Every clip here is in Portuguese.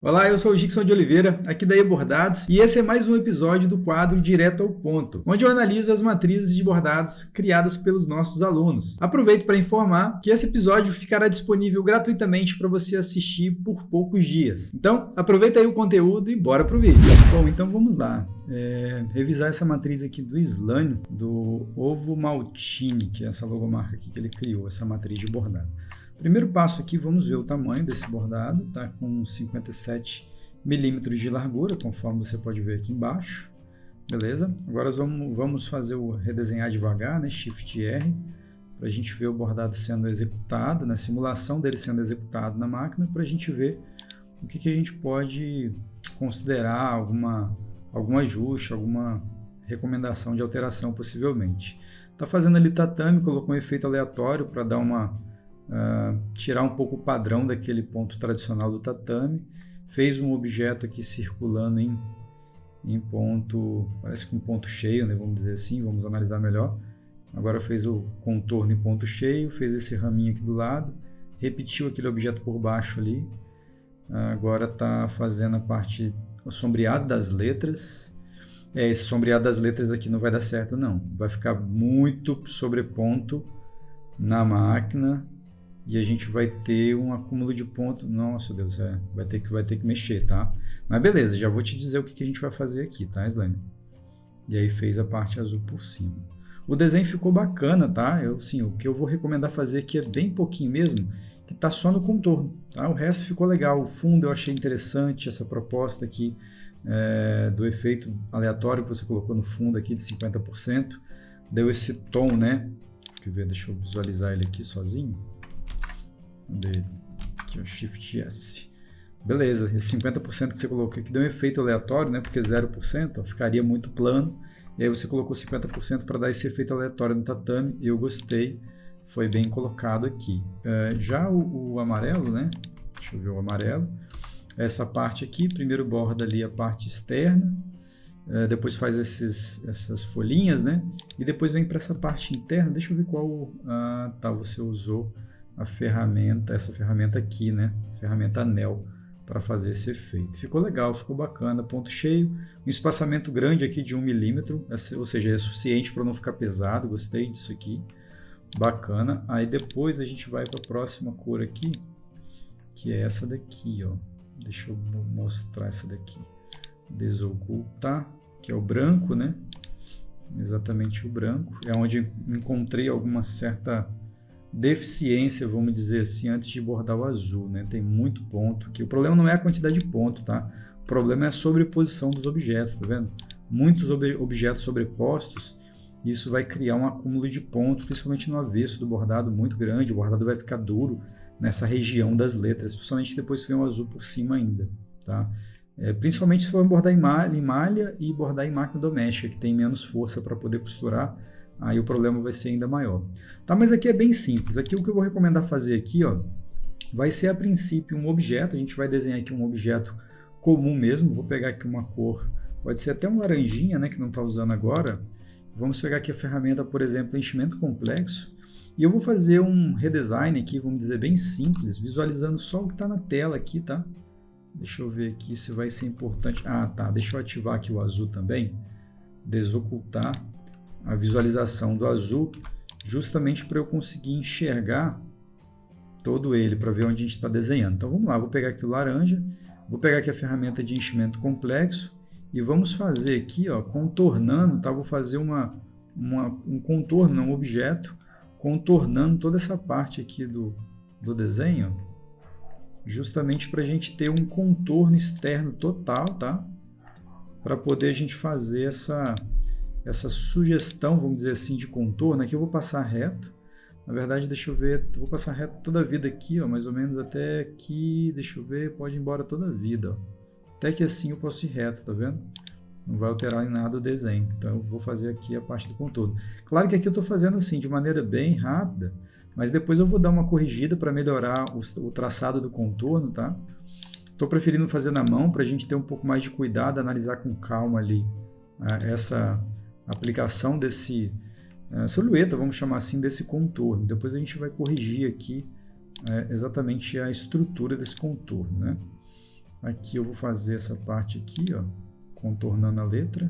Olá, eu sou o Gixson de Oliveira, aqui da eBordados, e esse é mais um episódio do quadro Direto ao Ponto, onde eu analiso as matrizes de bordados criadas pelos nossos alunos. Aproveito para informar que esse episódio ficará disponível gratuitamente para você assistir por poucos dias. Então, aproveita aí o conteúdo e bora pro vídeo. Bom, então vamos lá. Revisar essa matriz aqui do Slânio, do Ovo Maltini, que é essa logomarca aqui que ele criou, essa matriz de bordado. Primeiro passo aqui, vamos ver o tamanho desse bordado, tá com 57 milímetros de largura, conforme você pode ver aqui embaixo, beleza? Agora vamos fazer o redesenhar devagar, né? Shift R, para a gente ver o bordado sendo executado, na simulação dele sendo executado na máquina, para a gente ver o que a gente pode considerar, algum ajuste, alguma recomendação de alteração possivelmente. Tá fazendo ali tatame, colocou um efeito aleatório para dar tirar um pouco o padrão daquele ponto tradicional do tatame, fez um objeto aqui circulando em ponto, parece que um ponto cheio, né, vamos dizer assim, vamos analisar melhor. Agora fez o contorno em ponto cheio, fez esse raminho aqui do lado, repetiu aquele objeto por baixo ali, agora está fazendo a parte, o sombreado das letras. Esse sombreado das letras aqui não vai dar certo não, vai ficar muito sobreponto na máquina, e a gente vai ter um acúmulo de ponto. Nossa Deus, vai ter que mexer, tá? Mas beleza, já vou te dizer o que a gente vai fazer aqui, tá, Slane? E aí fez a parte azul por cima. O desenho ficou bacana, tá? O que eu vou recomendar fazer aqui é bem pouquinho mesmo, que tá só no contorno, tá? O resto ficou legal. O fundo eu achei interessante, essa proposta aqui do efeito aleatório que você colocou no fundo aqui de 50%. Deu esse tom, né? Deixa eu visualizar ele aqui sozinho. Aqui, ó, Shift S. Beleza, esse 50% que você colocou aqui deu um efeito aleatório, né? Porque 0% ó, ficaria muito plano. E aí você colocou 50% para dar esse efeito aleatório no tatame. Eu gostei, foi bem colocado aqui. Já o amarelo, né? Deixa eu ver o amarelo. Essa parte aqui, primeiro borda ali a parte externa. Depois faz essas folhinhas, né? E depois vem para essa parte interna. Deixa eu ver qual... você usou essa ferramenta aqui, né? Ferramenta anel, para fazer esse efeito. Ficou legal, ficou bacana, ponto cheio, um espaçamento grande aqui de 1 milímetro, ou seja, é suficiente para não ficar pesado, gostei disso aqui, bacana. Aí depois a gente vai para a próxima cor aqui, que é essa daqui, ó. Deixa eu mostrar essa daqui, desocultar, que é o branco, né? Exatamente o branco, é onde encontrei alguma certa deficiência, vamos dizer assim, antes de bordar o azul, né? Tem muito ponto, que o problema não é a quantidade de ponto, tá? O problema é a sobreposição dos objetos, tá vendo? Muitos objetos sobrepostos, isso vai criar um acúmulo de ponto, principalmente no avesso do bordado muito grande, o bordado vai ficar duro nessa região das letras, principalmente depois que vem o azul por cima ainda, tá? Principalmente se for bordar em malha e bordar em máquina doméstica, que tem menos força para poder costurar, aí o problema vai ser ainda maior. Tá, mas aqui é bem simples. Aqui o que eu vou recomendar fazer aqui, ó, vai ser a princípio um objeto. A gente vai desenhar aqui um objeto comum mesmo. Vou pegar aqui uma cor, pode ser até um laranjinha, né, que não está usando agora. Vamos pegar aqui a ferramenta, por exemplo, enchimento complexo. E eu vou fazer um redesign aqui, vamos dizer, bem simples, visualizando só o que está na tela aqui, tá? Deixa eu ver aqui se vai ser importante. Tá. Deixa eu ativar aqui o azul também. Desocultar a visualização do azul, justamente para eu conseguir enxergar todo ele, para ver onde a gente está desenhando. Então vamos lá, vou pegar aqui o laranja, vou pegar aqui a ferramenta de enchimento complexo e vamos fazer aqui, ó, contornando, tá? Vou fazer um contorno, um objeto, contornando toda essa parte aqui do desenho, justamente para a gente ter um contorno externo total, tá? Para poder a gente fazer essa sugestão, vamos dizer assim, de contorno. Aqui eu vou passar reto. Na verdade, deixa eu ver, vou passar reto toda a vida aqui, ó, mais ou menos até aqui, deixa eu ver, pode ir embora toda a vida, ó. Até que assim eu posso ir reto, tá vendo? Não vai alterar em nada o desenho. Então eu vou fazer aqui a parte do contorno. Claro que aqui eu estou fazendo assim, de maneira bem rápida, mas depois eu vou dar uma corrigida para melhorar o traçado do contorno, tá? Estou preferindo fazer na mão para a gente ter um pouco mais de cuidado, analisar com calma ali essa aplicação desse silhueta, vamos chamar assim, desse contorno. Depois a gente vai corrigir aqui exatamente a estrutura desse contorno, né? Aqui eu vou fazer essa parte aqui, ó, contornando a letra.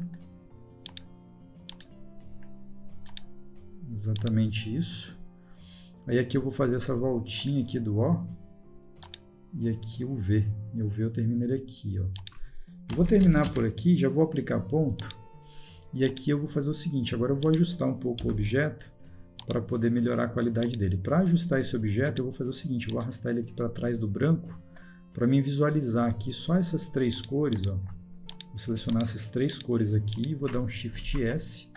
Exatamente isso. Aí aqui eu vou fazer essa voltinha aqui do O. E aqui o V. E o V eu termino ele aqui, ó. Eu vou terminar por aqui, já vou aplicar ponto. E aqui eu vou fazer o seguinte, agora eu vou ajustar um pouco o objeto para poder melhorar a qualidade dele. Para ajustar esse objeto, eu vou fazer o seguinte, eu vou arrastar ele aqui para trás do branco, para mim visualizar aqui só essas três cores, ó. Vou selecionar essas três cores aqui, vou dar um Shift S,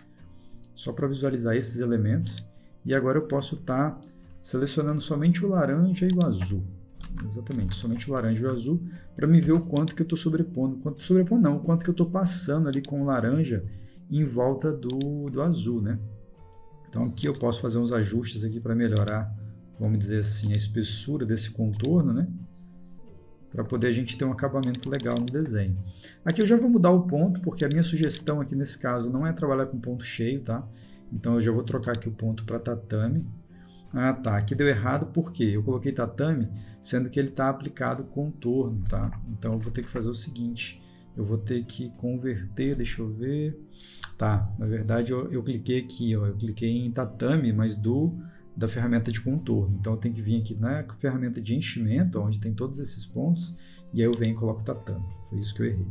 só para visualizar esses elementos. E agora eu posso estar selecionando somente o laranja e o azul. Exatamente, somente o laranja e o azul, para me ver o quanto que eu estou sobrepondo. O quanto que eu estou passando ali com o laranja em volta do azul, né? Então aqui eu posso fazer uns ajustes aqui para melhorar, vamos dizer assim, a espessura desse contorno, né? Para poder a gente ter um acabamento legal no desenho. Aqui eu já vou mudar o ponto, porque a minha sugestão aqui nesse caso não é trabalhar com ponto cheio, tá? Então eu já vou trocar aqui o ponto para tatame. Ah, tá, aqui deu errado porque eu coloquei tatame, sendo que ele está aplicado contorno, tá? Então eu vou ter que fazer o seguinte, eu vou ter que converter, deixa eu ver... Tá, na verdade eu cliquei aqui, ó, eu cliquei em tatame, mas da ferramenta de contorno. Então eu tenho que vir aqui na ferramenta de enchimento, onde tem todos esses pontos, e aí eu venho e coloco tatame. Foi isso que eu errei.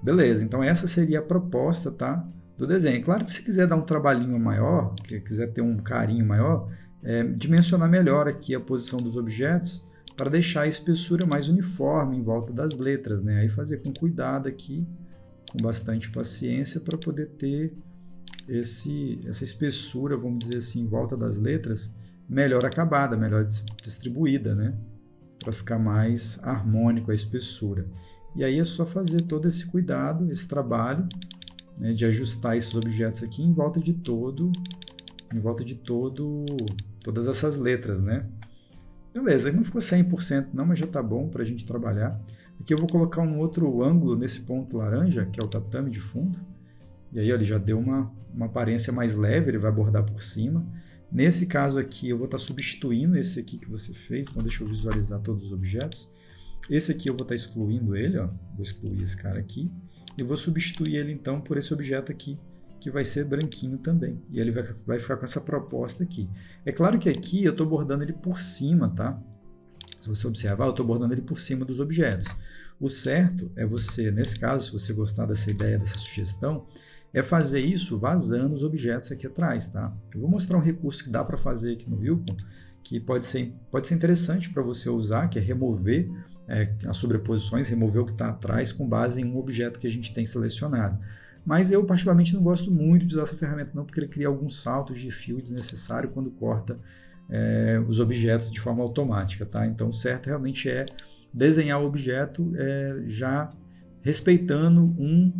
Beleza, então essa seria a proposta, tá, do desenho. Claro que se quiser dar um trabalhinho maior, que quiser ter um carinho maior, dimensionar melhor aqui a posição dos objetos para deixar a espessura mais uniforme em volta das letras, né? Aí fazer com cuidado aqui, com bastante paciência para poder ter essa espessura, vamos dizer assim, em volta das letras melhor acabada, melhor distribuída, né? Para ficar mais harmônico a espessura. E aí é só fazer todo esse cuidado, esse trabalho, né, de ajustar esses objetos aqui em volta de todas essas letras, né? Beleza, não ficou 100% não, mas já está bom para a gente trabalhar. Aqui eu vou colocar um outro ângulo nesse ponto laranja, que é o tatame de fundo. E aí, ó, ele já deu uma aparência mais leve, ele vai bordar por cima. Nesse caso aqui, eu vou estar substituindo esse aqui que você fez, então deixa eu visualizar todos os objetos. Esse aqui eu vou estar excluindo ele, ó, vou excluir esse cara aqui. E vou substituir ele então por esse objeto aqui, que vai ser branquinho também. E ele vai ficar com essa proposta aqui. É claro que aqui eu estou bordando ele por cima, tá? Se você observar, eu estou bordando ele por cima dos objetos. O certo é você, nesse caso, se você gostar dessa ideia, dessa sugestão, é fazer isso vazando os objetos aqui atrás, tá? Eu vou mostrar um recurso que dá para fazer aqui no Wilcon, que pode ser interessante para você usar, que é remover as sobreposições, remover o que está atrás com base em um objeto que a gente tem selecionado. Mas eu particularmente não gosto muito de usar essa ferramenta não, porque ele cria alguns saltos de fio desnecessário quando corta os objetos de forma automática, tá? Então o certo realmente é desenhar o objeto já respeitando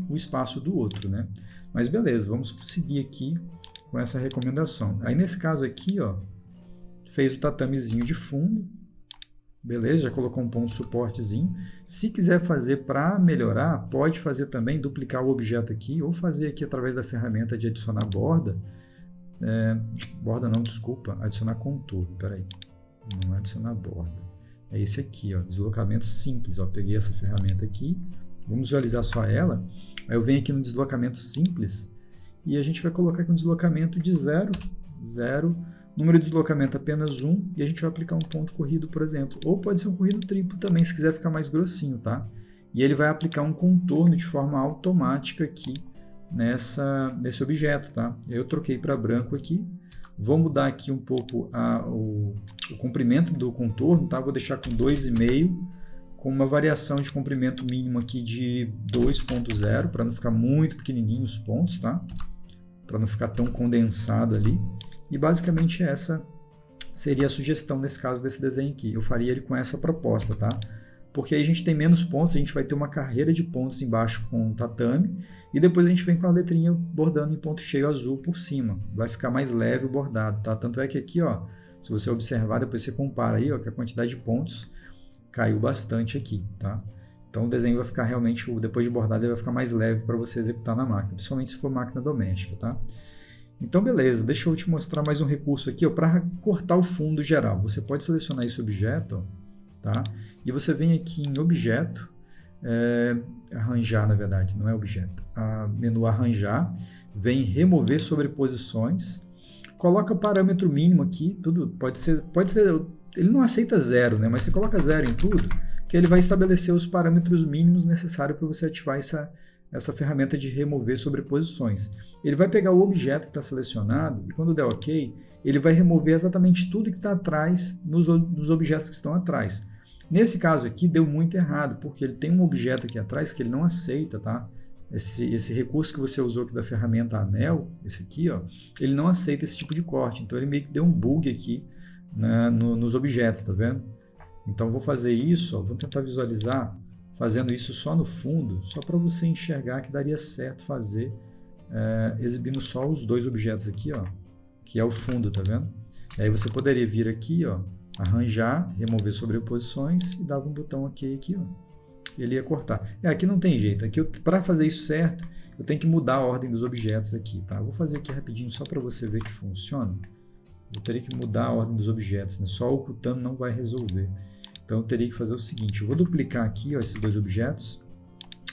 o espaço do outro, né? Mas beleza, vamos seguir aqui com essa recomendação. Aí nesse caso aqui, ó, fez o tatamezinho de fundo, beleza? Já colocou um ponto suportezinho. Se quiser fazer para melhorar, pode fazer também, duplicar o objeto aqui, ou fazer aqui através da ferramenta de adicionar borda. Borda não, desculpa, adicionar contorno, peraí. Não é adicionar borda. É esse aqui, ó, deslocamento simples. Ó, peguei essa ferramenta aqui, vamos visualizar só ela. Aí eu venho aqui no deslocamento simples e a gente vai colocar aqui um deslocamento de 0, 0, número de deslocamento apenas 1 e a gente vai aplicar um ponto corrido, por exemplo. Ou pode ser um corrido triplo também, se quiser ficar mais grossinho, tá? E ele vai aplicar um contorno de forma automática aqui nesse objeto, tá? Eu troquei para branco aqui. Vou mudar aqui um pouco o comprimento do contorno, tá? Vou deixar com 2,5, com uma variação de comprimento mínimo aqui de 2.0, para não ficar muito pequenininho os pontos, tá? Para não ficar tão condensado ali. E basicamente essa seria a sugestão nesse caso desse desenho aqui. Eu faria ele com essa proposta, tá? Porque aí a gente tem menos pontos, a gente vai ter uma carreira de pontos embaixo com tatame, e depois a gente vem com a letrinha bordando em ponto cheio azul por cima. Vai ficar mais leve o bordado, tá? Tanto é que aqui, ó, se você observar, depois você compara aí, ó, que a quantidade de pontos caiu bastante aqui, tá? Então o desenho vai ficar realmente, depois de bordado, ele vai ficar mais leve para você executar na máquina, principalmente se for máquina doméstica, tá? Então beleza, deixa eu te mostrar mais um recurso aqui, ó, para cortar o fundo geral. Você pode selecionar esse objeto, ó, tá? E você vem aqui em objeto, arranjar, na verdade, não é objeto. Menu arranjar, vem remover sobreposições, coloca parâmetro mínimo aqui, tudo pode ser, ele não aceita 0, né? Mas você coloca 0 em tudo, que ele vai estabelecer os parâmetros mínimos necessários para você ativar essa ferramenta de remover sobreposições. Ele vai pegar o objeto que está selecionado e quando der OK, ele vai remover exatamente tudo que está atrás nos objetos que estão atrás. Nesse caso aqui deu muito errado, porque ele tem um objeto aqui atrás que ele não aceita, tá? Esse recurso que você usou aqui da ferramenta anel, esse aqui, ó, ele não aceita esse tipo de corte. Então ele meio que deu um bug aqui, né, nos objetos, tá vendo? Então vou fazer isso, ó, vou tentar visualizar fazendo isso só no fundo, só para você enxergar que daria certo fazer, exibindo só os dois objetos aqui, ó, que é o fundo, tá vendo? E aí você poderia vir aqui, ó, arranjar, remover sobreposições e dava um botão OK aqui, ó. Ele ia cortar. Aqui não tem jeito. Aqui para fazer isso certo, eu tenho que mudar a ordem dos objetos aqui, tá? Eu vou fazer aqui rapidinho só para você ver que funciona. Eu teria que mudar a ordem dos objetos, né? Só ocultando não vai resolver. Então eu teria que fazer o seguinte, eu vou duplicar aqui, ó, esses dois objetos,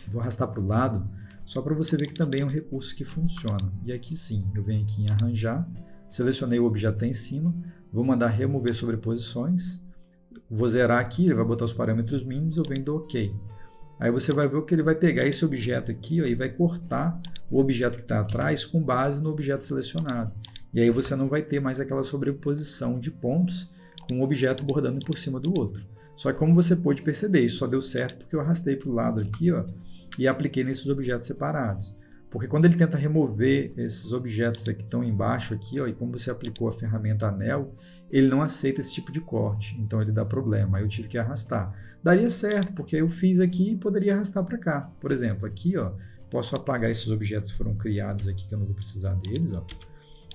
vou arrastar para o lado, só para você ver que também é um recurso que funciona. E aqui sim, eu venho aqui em arranjar, selecionei o objeto que está em cima, vou mandar remover sobreposições, vou zerar aqui, ele vai botar os parâmetros mínimos, eu venho do OK. Aí você vai ver que ele vai pegar esse objeto aqui, ó, e vai cortar o objeto que está atrás com base no objeto selecionado. E aí você não vai ter mais aquela sobreposição de pontos com um objeto bordando por cima do outro. Só que como você pôde perceber, isso só deu certo porque eu arrastei para o lado aqui, ó, e apliquei nesses objetos separados. Porque quando ele tenta remover esses objetos que estão embaixo aqui, ó, e como você aplicou a ferramenta anel, ele não aceita esse tipo de corte, então ele dá problema, aí eu tive que arrastar. Daria certo, porque eu fiz aqui e poderia arrastar para cá. Por exemplo, aqui, ó, posso apagar esses objetos que foram criados aqui, que eu não vou precisar deles, ó.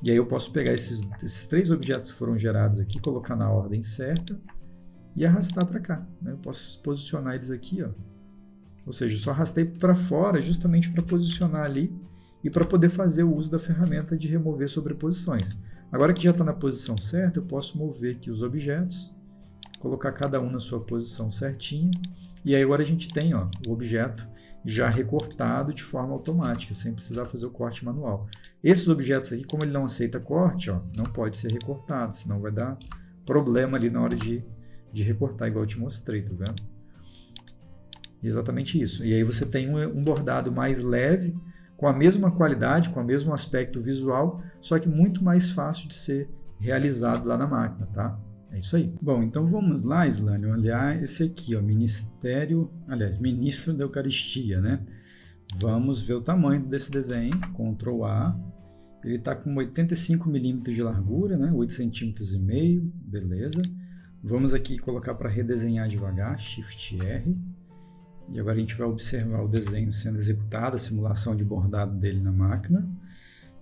E aí eu posso pegar esses 3 objetos que foram gerados aqui, colocar na ordem certa e arrastar para cá, né? Eu posso posicionar eles aqui, ó. Ou seja, eu só arrastei para fora justamente para posicionar ali e para poder fazer o uso da ferramenta de remover sobreposições. Agora que já está na posição certa, eu posso mover aqui os objetos, colocar cada um na sua posição certinha, e aí agora a gente tem, ó, o objeto já recortado de forma automática, sem precisar fazer o corte manual. Esses objetos aqui, como ele não aceita corte, ó, não pode ser recortado, senão vai dar problema ali na hora de recortar, igual eu te mostrei, tá vendo? Exatamente isso. E aí você tem um bordado mais leve, com a mesma qualidade, com o mesmo aspecto visual, só que muito mais fácil de ser realizado lá na máquina, tá? É isso aí. Bom, então vamos lá, Islânio, olhar esse aqui, ó, Ministro da Eucaristia, né? Vamos ver o tamanho desse desenho, Ctrl A. Ele está com 85 milímetros de largura, né? 8,5 centímetros, beleza. Vamos aqui colocar para redesenhar devagar, Shift R. E agora a gente vai observar o desenho sendo executado, a simulação de bordado dele na máquina.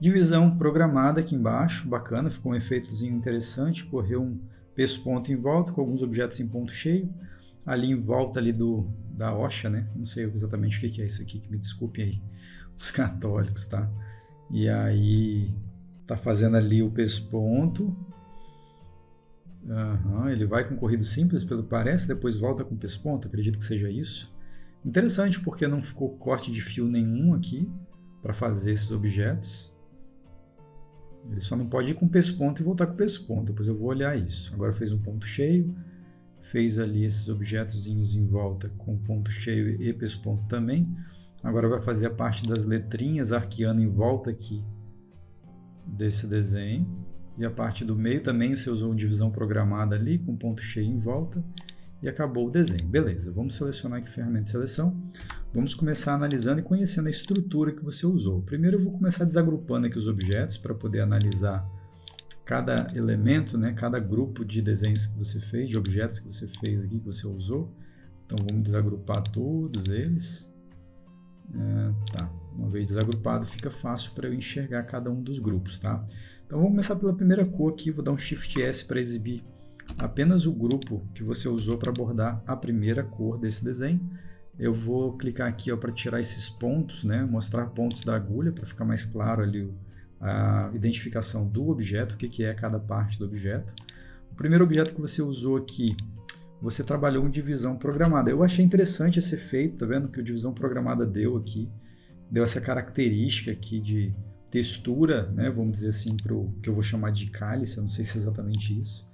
Divisão programada aqui embaixo, bacana, ficou um efeitozinho interessante, correu um pesponto em volta com alguns objetos em ponto cheio, ali em volta ali da hoxa, né? Não sei exatamente o que é isso aqui, que me desculpem aí os católicos, tá? E aí tá fazendo ali o pesponto. Ele vai com corrido simples, pelo que parece, depois volta com pesponto, acredito que seja isso. Interessante porque não ficou corte de fio nenhum aqui para fazer esses objetos. Ele só não pode ir com pesponto e voltar com pesponto, depois eu vou olhar isso. Agora fez um ponto cheio, fez ali esses objetozinhos em volta com ponto cheio e pesponto também. Agora vai fazer a parte das letrinhas arqueando em volta aqui desse desenho. E a parte do meio também você usou divisão programada ali com ponto cheio em volta. E acabou o desenho. Beleza, vamos selecionar aqui a ferramenta de seleção. Vamos começar analisando e conhecendo a estrutura que você usou. Primeiro eu vou começar desagrupando aqui os objetos para poder analisar cada elemento, né, cada grupo de desenhos que você fez, de objetos que você fez aqui, que você usou. Então vamos desagrupar todos eles. Uma vez desagrupado fica fácil para eu enxergar cada um dos grupos, tá? Então vamos começar pela primeira cor aqui, vou dar um Shift S para exibir apenas o grupo que você usou para bordar a primeira cor desse desenho. Eu vou clicar aqui para tirar esses pontos, né? Mostrar pontos da agulha para ficar mais claro ali a identificação do objeto, o que é cada parte do objeto. O primeiro objeto que você usou aqui, você trabalhou uma divisão programada. Eu achei interessante esse efeito, tá vendo que o divisão programada deu aqui, deu essa característica aqui de textura, né, vamos dizer assim, para o que eu vou chamar de cálice, eu não sei se é exatamente isso,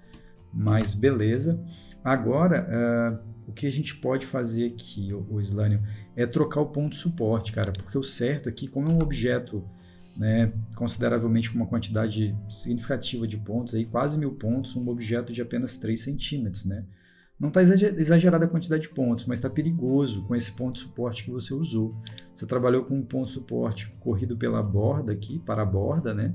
mas beleza. Agora, o que a gente pode fazer aqui, o Slânio, é trocar o ponto de suporte, cara, porque o certo aqui, como é um objeto, né, consideravelmente com uma quantidade significativa de pontos, aí, quase 1000 pontos, um objeto de apenas 3 centímetros, né? Não está exagerada a quantidade de pontos, mas está perigoso com esse ponto de suporte que você usou. Você trabalhou com um ponto de suporte corrido pela borda aqui, para a borda, né?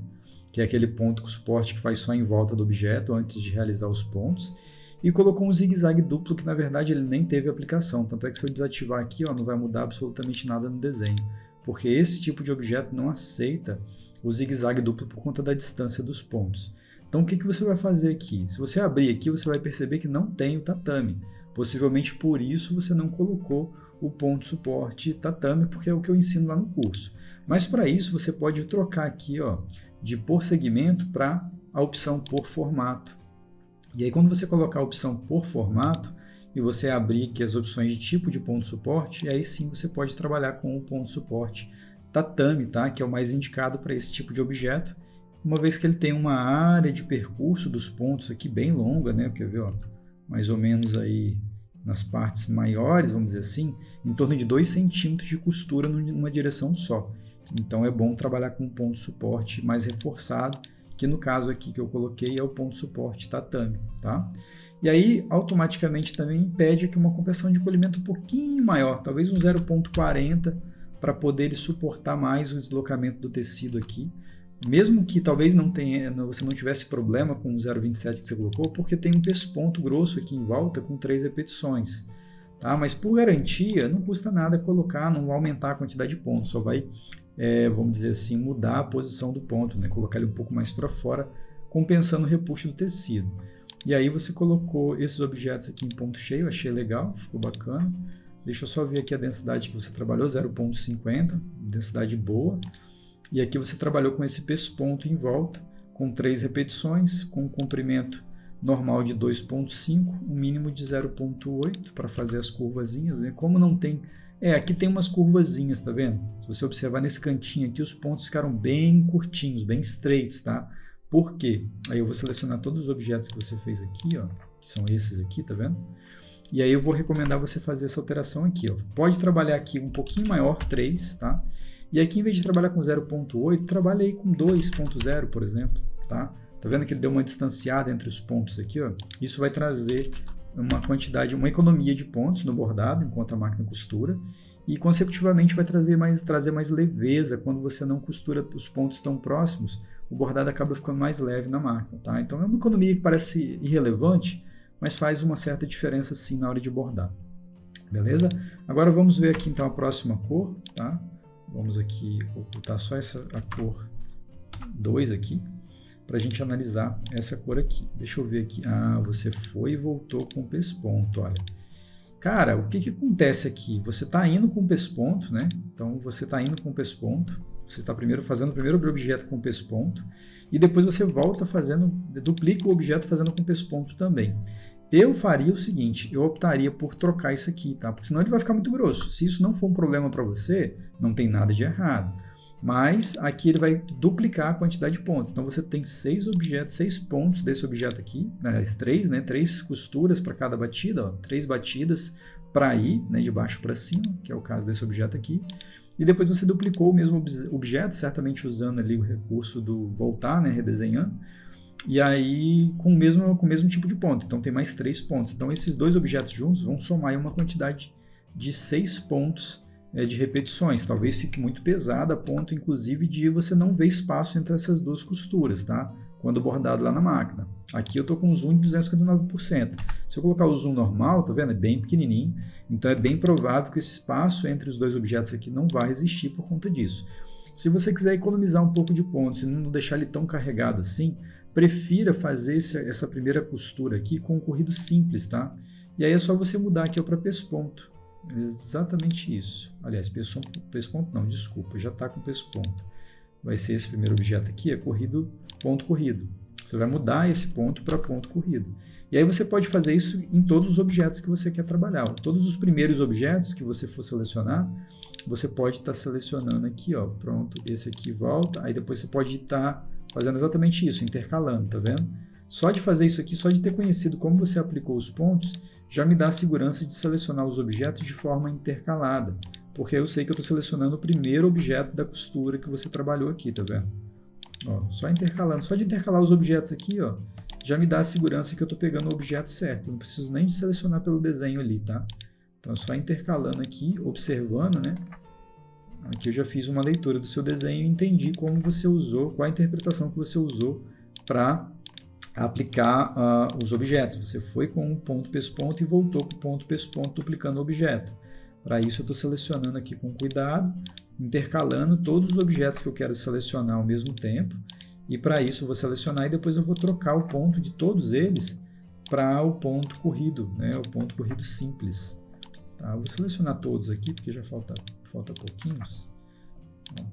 Que é aquele ponto de suporte que faz só em volta do objeto antes de realizar os pontos. E colocou um zigue-zague duplo que na verdade ele nem teve aplicação. Tanto é que se eu desativar aqui, ó, não vai mudar absolutamente nada no desenho. Porque esse tipo de objeto não aceita o zigue-zague duplo por conta da distância dos pontos. Então, o que você vai fazer aqui? Se você abrir aqui, você vai perceber que não tem o tatame. Possivelmente por isso você não colocou o ponto de suporte tatame, porque é o que eu ensino lá no curso. Mas para isso, você pode trocar aqui, ó, de por segmento para a opção por formato. E aí, quando você colocar a opção por formato, e você abrir aqui as opções de tipo de ponto de suporte, aí sim você pode trabalhar com o ponto de suporte tatame, tá? Que é o mais indicado para esse tipo de objeto, uma vez que ele tem uma área de percurso dos pontos aqui bem longa, né? Quer ver, ó, mais ou menos aí nas partes maiores, vamos dizer assim, em torno de 2 centímetros de costura numa direção só. Então é bom trabalhar com um ponto de suporte mais reforçado, que no caso aqui que eu coloquei é o ponto de suporte tatame, tá? E aí automaticamente também impede aqui uma compressão de polimento um pouquinho maior, talvez um 0,40, para poder ele suportar mais o deslocamento do tecido aqui. Mesmo que talvez você não tivesse problema com o 0,27 que você colocou, porque tem um pesponto grosso aqui em volta com 3 repetições. Tá? Mas por garantia, não custa nada colocar, não vai aumentar a quantidade de pontos, só vai, vamos dizer assim, mudar a posição do ponto, né? Colocar ele um pouco mais para fora, compensando o repuxo do tecido. E aí você colocou esses objetos aqui em ponto cheio, achei legal, ficou bacana. Deixa eu só ver aqui a densidade que você trabalhou, 0,50, densidade boa. E aqui você trabalhou com esse pesponto em volta, com 3 repetições, com um comprimento normal de 2,5, um mínimo de 0,8 para fazer as curvazinhas, né? Como não tem... aqui tem umas curvazinhas, tá vendo? Se você observar nesse cantinho aqui, os pontos ficaram bem curtinhos, bem estreitos, tá? Por quê? Aí eu vou selecionar todos os objetos que você fez aqui, ó, que são esses aqui, tá vendo? E aí eu vou recomendar você fazer essa alteração aqui, ó. Pode trabalhar aqui um pouquinho maior, 3, tá? E aqui, em vez de trabalhar com 0,8, trabalhe aí com 2,0, por exemplo, tá? Tá vendo que ele deu uma distanciada entre os pontos aqui, ó? Isso vai trazer uma quantidade, uma economia de pontos no bordado, enquanto a máquina costura, e, consecutivamente, vai trazer mais leveza quando você não costura os pontos tão próximos, o bordado acaba ficando mais leve na máquina, tá? Então, é uma economia que parece irrelevante, mas faz uma certa diferença, sim, na hora de bordar. Beleza? Agora, vamos ver aqui, então, a próxima cor, tá? Vamos aqui ocultar só a cor 2 aqui, para a gente analisar essa cor aqui. Deixa eu ver aqui. Ah, você foi e voltou com o pesponto, olha. Cara, o que acontece aqui? Você está indo com o pesponto, né? Então, você está indo com o pesponto, você está fazendo o primeiro objeto com o pesponto, e depois você volta duplica o objeto fazendo com o pesponto também. Eu faria o seguinte, eu optaria por trocar isso aqui, tá? Porque senão ele vai ficar muito grosso. Se isso não for um problema para você, não tem nada de errado. Mas aqui ele vai duplicar a quantidade de pontos. Então você tem 6 pontos desse objeto aqui, aliás, 3, né? 3 costuras para cada batida, ó, 3 batidas para ir, né, de baixo para cima, que é o caso desse objeto aqui. E depois você duplicou o mesmo objeto, certamente usando ali o recurso do voltar, né, redesenhando. E aí com o mesmo tipo de ponto, então tem mais 3 pontos. Então esses 2 objetos juntos vão somar aí uma quantidade de 6 pontos de repetições. Talvez fique muito pesado a ponto, inclusive, de você não ver espaço entre essas 2 costuras, tá? Quando bordado lá na máquina. Aqui eu estou com um zoom de 259%. Se eu colocar o zoom normal, tá vendo? É bem pequenininho, então é bem provável que esse espaço entre os 2 objetos aqui não vai existir por conta disso. Se você quiser economizar um pouco de pontos e não deixar ele tão carregado assim, prefira fazer essa primeira costura aqui com um corrido simples, tá? E aí é só você mudar aqui para pesponto. Exatamente isso. Aliás, pesponto não, desculpa, já está com pesponto. Vai ser esse primeiro objeto aqui, é corrido, ponto corrido. Você vai mudar esse ponto para ponto corrido. E aí você pode fazer isso em todos os objetos que você quer trabalhar. Todos os primeiros objetos que você for selecionar, você pode estar selecionando aqui, ó, pronto, esse aqui volta, aí depois você pode estar fazendo exatamente isso, intercalando, tá vendo? Só de fazer isso aqui, só de ter conhecido como você aplicou os pontos, já me dá a segurança de selecionar os objetos de forma intercalada, porque eu sei que eu estou selecionando o primeiro objeto da costura que você trabalhou aqui, tá vendo? Ó, só intercalando, só de intercalar os objetos aqui, ó, já me dá a segurança que eu estou pegando o objeto certo. Eu não preciso nem de selecionar pelo desenho ali, tá? Então, é só intercalando aqui, observando, né? Aqui eu já fiz uma leitura do seu desenho e entendi como você usou, qual a interpretação que você usou para aplicar os objetos. Você foi com um ponto pesponto e voltou com o ponto pesponto duplicando o objeto. Para isso, eu estou selecionando aqui com cuidado, intercalando todos os objetos que eu quero selecionar ao mesmo tempo. E para isso eu vou selecionar e depois eu vou trocar o ponto de todos eles para o ponto corrido, né? O ponto corrido simples. Tá? Eu vou selecionar todos aqui, porque já falta pouquinhos. Ó.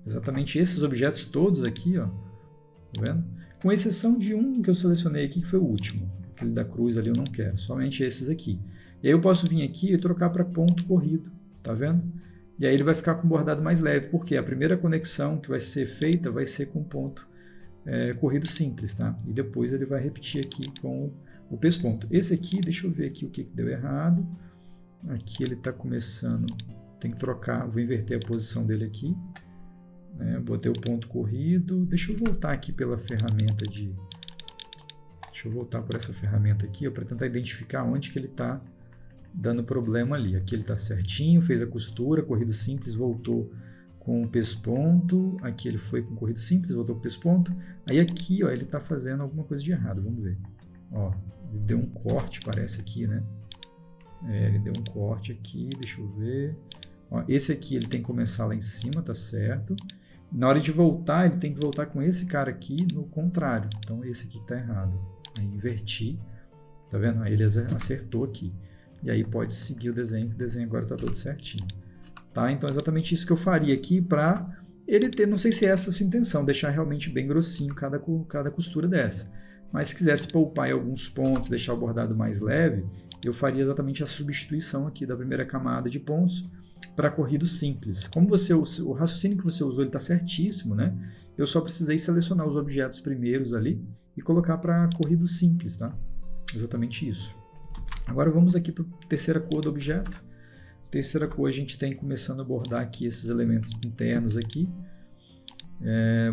Exatamente esses objetos todos aqui, ó. Tá vendo? Com exceção de um que eu selecionei aqui, que foi o último. Aquele da cruz ali eu não quero, somente esses aqui. E aí eu posso vir aqui e trocar para ponto corrido, tá vendo? E aí ele vai ficar com um bordado mais leve, porque a primeira conexão que vai ser feita vai ser com ponto corrido simples, tá? E depois ele vai repetir aqui com o pesponto. Esse aqui, deixa eu ver aqui o que deu errado. Aqui ele está começando, tem que trocar, vou inverter a posição dele aqui. Botei o ponto corrido. Deixa eu voltar aqui pela ferramenta de... Deixa eu voltar por essa ferramenta aqui, para tentar identificar onde que ele está dando problema ali. Aqui ele está certinho, fez a costura, corrido simples, voltou com o pesponto. Aqui ele foi com corrido simples, voltou com o pesponto. Aí aqui, ó, ele está fazendo alguma coisa de errado, vamos ver. Ó, ele deu um corte, parece aqui, né? Ele deu um corte aqui, deixa eu ver. Ó, esse aqui ele tem que começar lá em cima, tá certo. Na hora de voltar, ele tem que voltar com esse cara aqui no contrário. Então esse aqui está errado. Aí inverti, tá vendo? Aí ele acertou aqui. E aí pode seguir o desenho, que o desenho agora está todo certinho. Tá? Então é exatamente isso que eu faria aqui para ele ter, não sei se é essa a sua intenção, deixar realmente bem grossinho cada costura dessa. Mas se quisesse poupar em alguns pontos, deixar o bordado mais leve, eu faria exatamente a substituição aqui da primeira camada de pontos para corrido simples. Como o raciocínio que você usou está certíssimo, né? Eu só precisei selecionar os objetos primeiros ali e colocar para corrido simples, tá? Exatamente isso. Agora vamos aqui para a terceira cor do objeto. Terceira cor a gente tem começando a bordar aqui esses elementos internos aqui.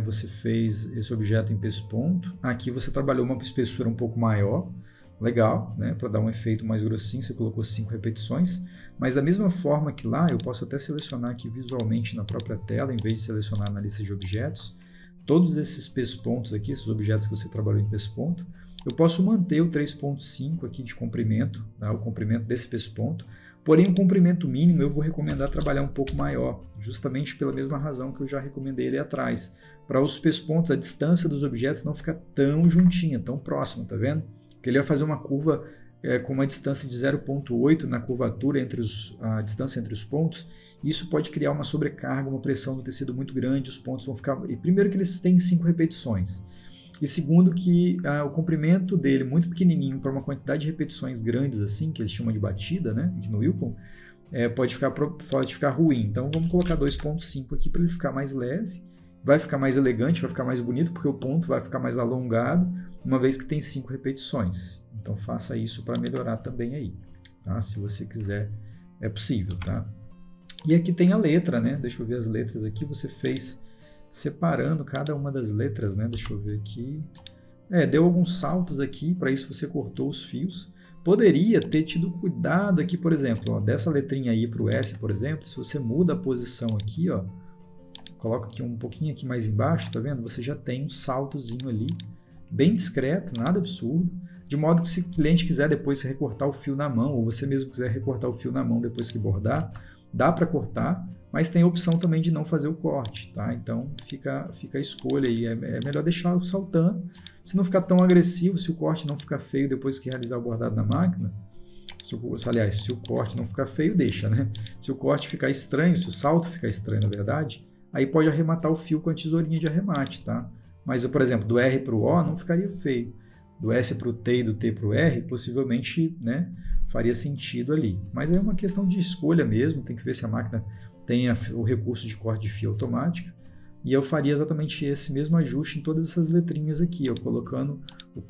Você fez esse objeto em pesponto. Aqui você trabalhou uma espessura um pouco maior. Legal, né? Para dar um efeito mais grossinho, você colocou 5 repetições. Mas da mesma forma que lá, eu posso até selecionar aqui visualmente na própria tela, em vez de selecionar na lista de objetos. Todos esses pespontos aqui, esses objetos que você trabalhou em pesponto, eu posso manter o 3.5 aqui de comprimento, tá? O comprimento desse pesponto. Porém, o comprimento mínimo eu vou recomendar trabalhar um pouco maior, justamente pela mesma razão que eu já recomendei ali atrás. Para os pespontos, a distância dos objetos não ficar tão juntinha, tão próxima, tá vendo? Porque ele vai fazer uma curva com uma distância de 0.8 na curvatura, a distância entre os pontos. Isso pode criar uma sobrecarga, uma pressão no tecido muito grande, os pontos vão ficar... E primeiro que eles têm 5 repetições. E segundo que o comprimento dele, muito pequenininho, para uma quantidade de repetições grandes assim, que eles chamam de batida, né, aqui no Wilcon, pode ficar ruim. Então vamos colocar 2.5 aqui para ele ficar mais leve, vai ficar mais elegante, vai ficar mais bonito, porque o ponto vai ficar mais alongado, uma vez que tem 5 repetições. Então faça isso para melhorar também aí, tá? Se você quiser, é possível, tá? E aqui tem a letra, né? Deixa eu ver as letras aqui, você fez separando cada uma das letras, né? Deixa eu ver aqui. Deu alguns saltos aqui, para isso você cortou os fios. Poderia ter tido cuidado aqui, por exemplo, ó, dessa letrinha aí para o S, por exemplo, se você muda a posição aqui, ó, coloca aqui um pouquinho aqui mais embaixo, tá vendo? Você já tem um saltozinho ali, bem discreto, nada absurdo, de modo que se o cliente quiser depois recortar o fio na mão, ou você mesmo quiser recortar o fio na mão depois que bordar, dá para cortar, mas tem a opção também de não fazer o corte, tá? Então fica a escolha aí, é melhor deixar saltando, se não ficar tão agressivo, se o corte não ficar feio depois que realizar o bordado na máquina, se o corte não ficar feio, deixa, né? Se o corte ficar estranho, se o salto ficar estranho, na verdade, aí pode arrematar o fio com a tesourinha de arremate, tá? Mas, por exemplo, do R para o O não ficaria feio. Do S para o T e do T para o R, possivelmente, né, faria sentido ali. Mas é uma questão de escolha mesmo, tem que ver se a máquina tem o recurso de corte de fio automática. E eu faria exatamente esse mesmo ajuste em todas essas letrinhas aqui, colocando o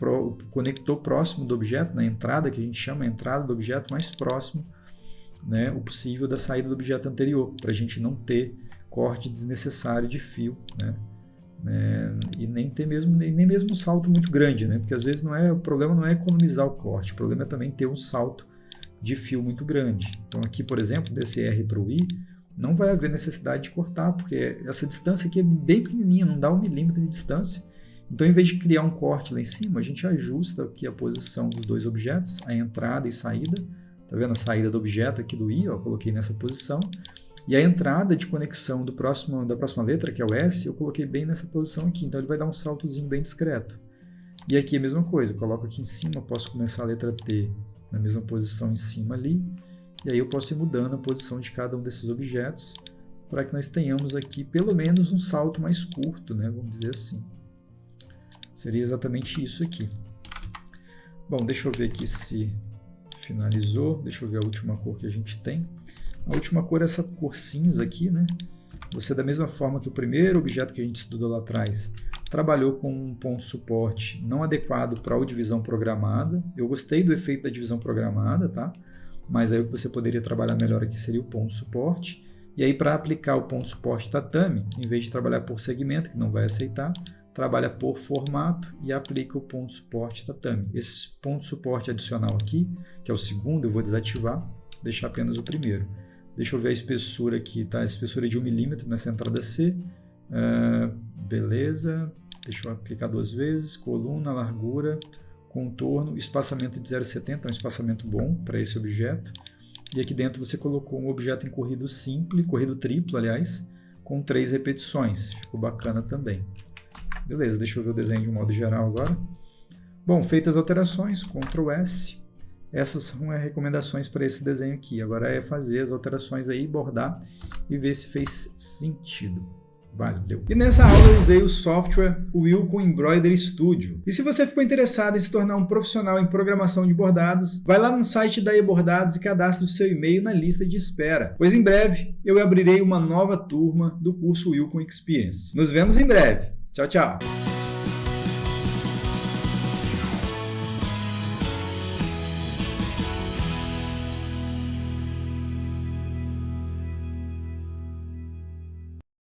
conector próximo do objeto, na entrada, que a gente chama a entrada do objeto mais próximo, né, o possível da saída do objeto anterior, para a gente não ter corte desnecessário de fio, né? E nem mesmo um salto muito grande, né? Porque às vezes o problema não é economizar o corte, o problema é também ter um salto de fio muito grande. Então aqui, por exemplo, desse R para o I, não vai haver necessidade de cortar, porque essa distância aqui é bem pequenininha, não dá 1 milímetro de distância. Então, em vez de criar um corte lá em cima, a gente ajusta aqui a posição dos dois objetos, a entrada e saída. Tá vendo a saída do objeto aqui do I, coloquei nessa posição. E a entrada de conexão da próxima letra, que é o S, eu coloquei bem nessa posição aqui. Então, ele vai dar um saltozinho bem discreto. E aqui a mesma coisa, eu coloco aqui em cima, posso começar a letra T na mesma posição em cima ali. E aí eu posso ir mudando a posição de cada um desses objetos para que nós tenhamos aqui pelo menos um salto mais curto, né? Vamos dizer assim. Seria exatamente isso aqui. Bom, deixa eu ver aqui se finalizou. Deixa eu ver a última cor que a gente tem. A última cor é essa cor cinza aqui, né? Você, da mesma forma que o primeiro objeto que a gente estudou lá atrás, trabalhou com um ponto suporte não adequado para a divisão programada. Eu gostei do efeito da divisão programada, tá? Mas aí o que você poderia trabalhar melhor aqui seria o ponto suporte. E aí, para aplicar o ponto suporte tatame, em vez de trabalhar por segmento, que não vai aceitar, trabalha por formato e aplica o ponto suporte tatame. Esse ponto suporte adicional aqui, que é o segundo, eu vou desativar, deixar apenas o primeiro. Deixa eu ver a espessura aqui, tá? A espessura é de 1 milímetro nessa entrada C. Beleza. Deixa eu aplicar 2 vezes. Coluna, largura, contorno, espaçamento de 0,70, é um espaçamento bom para esse objeto. E aqui dentro você colocou um objeto em corrido simples, corrido triplo, aliás, com 3 repetições. Ficou bacana também. Beleza, deixa eu ver o desenho de um modo geral agora. Bom, feitas as alterações, Ctrl S. Essas são as recomendações para esse desenho aqui. Agora é fazer as alterações aí, bordar e ver se fez sentido. Valeu! E nessa aula eu usei o software Wilcon Embroidery Studio. E se você ficou interessado em se tornar um profissional em programação de bordados, vai lá no site da eBordados e cadastre o seu e-mail na lista de espera, pois em breve eu abrirei uma nova turma do curso Wilcon Experience. Nos vemos em breve. Tchau, tchau!